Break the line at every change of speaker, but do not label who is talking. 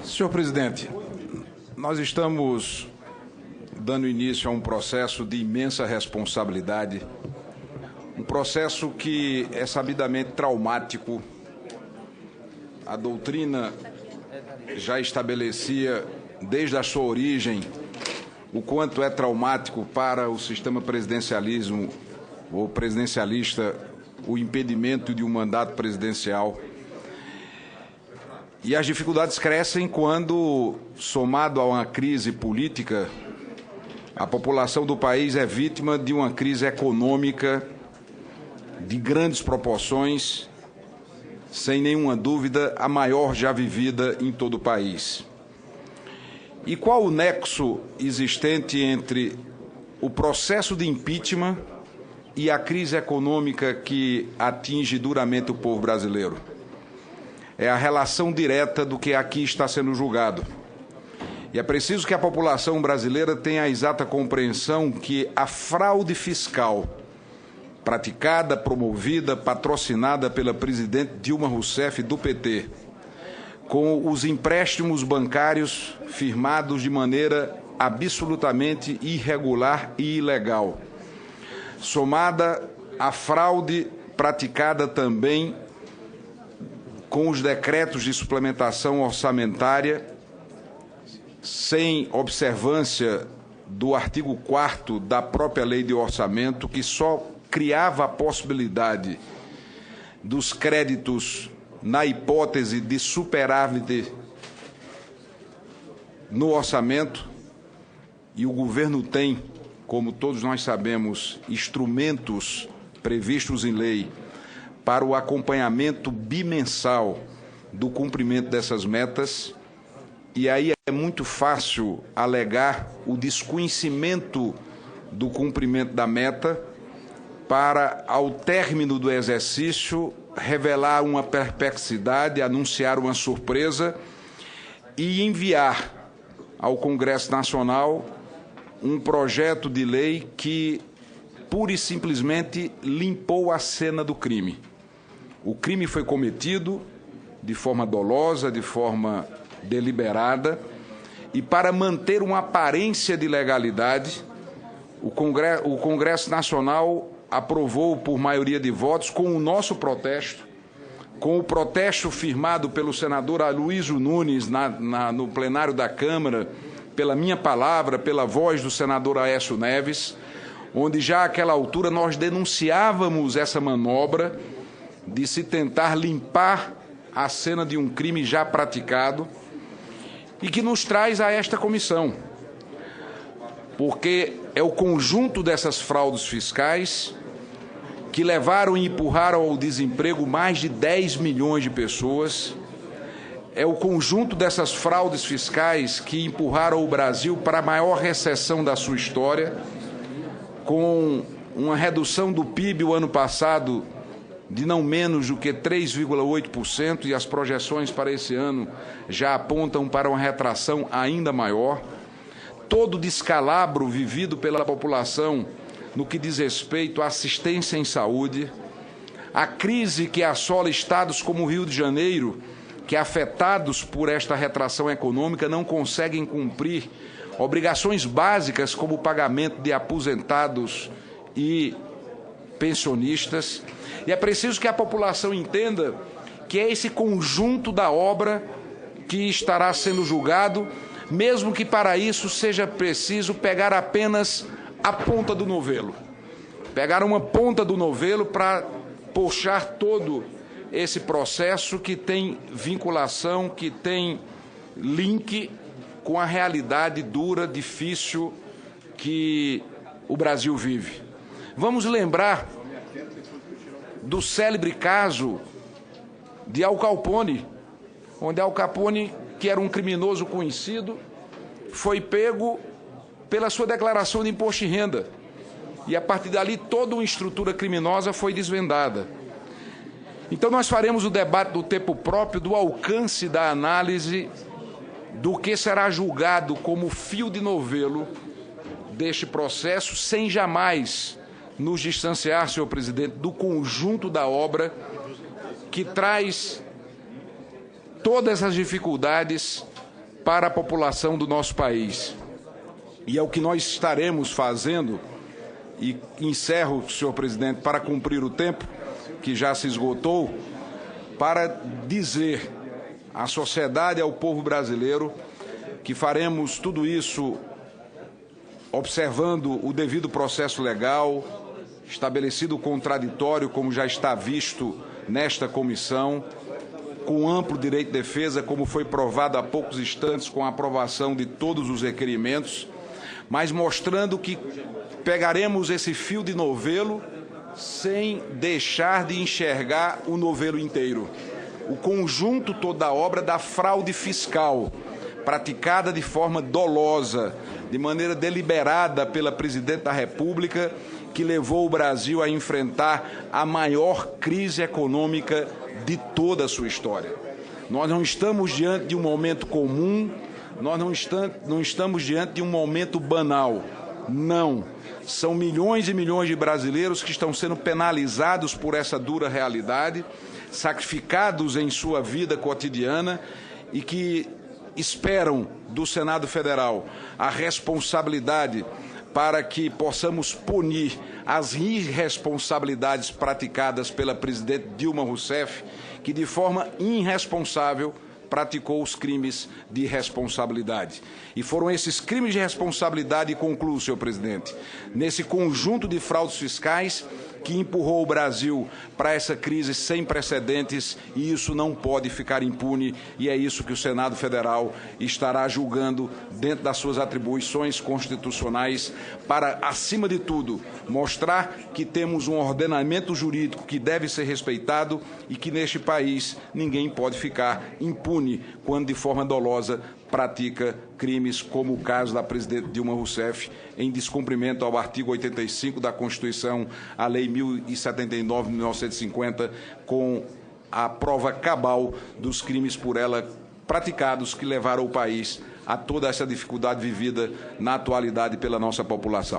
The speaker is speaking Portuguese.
Senhor presidente, nós estamos dando início a um processo de imensa responsabilidade, um processo que é sabidamente traumático. A doutrina já estabelecia, desde a sua origem, o quanto é traumático para o sistema presidencialismo ou presidencialista o impedimento de um mandato presidencial. E as dificuldades crescem quando, somado a uma crise política, a população do país é vítima de uma crise econômica de grandes proporções, sem nenhuma dúvida, a maior já vivida em todo o país. E qual o nexo existente entre o processo de impeachment e a crise econômica que atinge duramente o povo brasileiro? É a relação direta do que aqui está sendo julgado. E é preciso que a população brasileira tenha a exata compreensão que a fraude fiscal praticada, promovida, patrocinada pela presidente Dilma Rousseff do PT, com os empréstimos bancários firmados de maneira absolutamente irregular e ilegal, somada à fraude praticada também com os decretos de suplementação orçamentária, sem observância do artigo 4º da própria lei de orçamento, que só criava a possibilidade dos créditos na hipótese de superávit no orçamento, e o governo tem, como todos nós sabemos, instrumentos previstos em lei para o acompanhamento bimensal do cumprimento dessas metas, e aí é muito fácil alegar o desconhecimento do cumprimento da meta para, ao término do exercício, revelar uma perplexidade, anunciar uma surpresa e enviar ao Congresso Nacional um projeto de lei que, pura e simplesmente, limpou a cena do crime. O crime foi cometido de forma dolosa, de forma deliberada, e para manter uma aparência de legalidade, o Congresso Nacional aprovou por maioria de votos, com o nosso protesto, com o protesto firmado pelo senador Aloysio Nunes no plenário da Câmara, pela minha palavra, pela voz do senador Aécio Neves, onde já àquela altura nós denunciávamos essa manobra de se tentar limpar a cena de um crime já praticado, e que nos traz a esta comissão, porque é o conjunto dessas fraudes fiscais que levaram e empurraram ao desemprego mais de 10 milhões de pessoas, é o conjunto dessas fraudes fiscais que empurraram o Brasil para a maior recessão da sua história, com uma redução do PIB o ano passado de não menos do que 3,8%, e as projeções para esse ano já apontam para uma retração ainda maior. Todo o descalabro vivido pela população no que diz respeito à assistência em saúde, a crise que assola estados como o Rio de Janeiro, que, afetados por esta retração econômica, não conseguem cumprir obrigações básicas como o pagamento de aposentados e pensionistas. E é preciso que a população entenda que é esse conjunto da obra que estará sendo julgado, mesmo que para isso seja preciso pegar apenas a ponta do novelo. Pegar uma ponta do novelo para puxar todo esse processo que tem vinculação, que tem link com a realidade dura, difícil que o Brasil vive. Vamos lembrar do célebre caso de Al Capone, onde Al Capone, que era um criminoso conhecido, foi pego pela sua declaração de imposto de renda. E, a partir dali, toda uma estrutura criminosa foi desvendada. Então, nós faremos o debate do tempo próprio, do alcance da análise do que será julgado como fio de novelo deste processo, sem jamais nos distanciar, senhor presidente, do conjunto da obra que traz todas as dificuldades para a população do nosso país. E é o que nós estaremos fazendo, e encerro, senhor presidente, para cumprir o tempo que já se esgotou, para dizer à sociedade e ao povo brasileiro que faremos tudo isso observando o devido processo legal, estabelecido o contraditório, como já está visto nesta comissão, com amplo direito de defesa, como foi provado há poucos instantes com a aprovação de todos os requerimentos, mas mostrando que pegaremos esse fio de novelo sem deixar de enxergar o novelo inteiro. O conjunto toda a obra da fraude fiscal, praticada de forma dolosa, de maneira deliberada pela Presidente da República, que levou o Brasil a enfrentar a maior crise econômica de toda a sua história. Nós não estamos diante de um momento comum, nós não estamos diante de um momento banal. Não. São milhões e milhões de brasileiros que estão sendo penalizados por essa dura realidade, sacrificados em sua vida cotidiana e que esperam do Senado Federal a responsabilidade para que possamos punir as irresponsabilidades praticadas pela presidente Dilma Rousseff, que de forma irresponsável praticou os crimes de responsabilidade. E foram esses crimes de responsabilidade, e concluo, senhor presidente, nesse conjunto de fraudes fiscais que empurrou o Brasil para essa crise sem precedentes, e isso não pode ficar impune, e é isso que o Senado Federal estará julgando dentro das suas atribuições constitucionais para, acima de tudo, mostrar que temos um ordenamento jurídico que deve ser respeitado e que neste país ninguém pode ficar impune quando de forma dolosa pratica crimes como o caso da presidente Dilma Rousseff, em descumprimento ao artigo 85 da Constituição, a Lei 1079 de 1950, com a prova cabal dos crimes por ela praticados que levaram o país a toda essa dificuldade vivida na atualidade pela nossa população.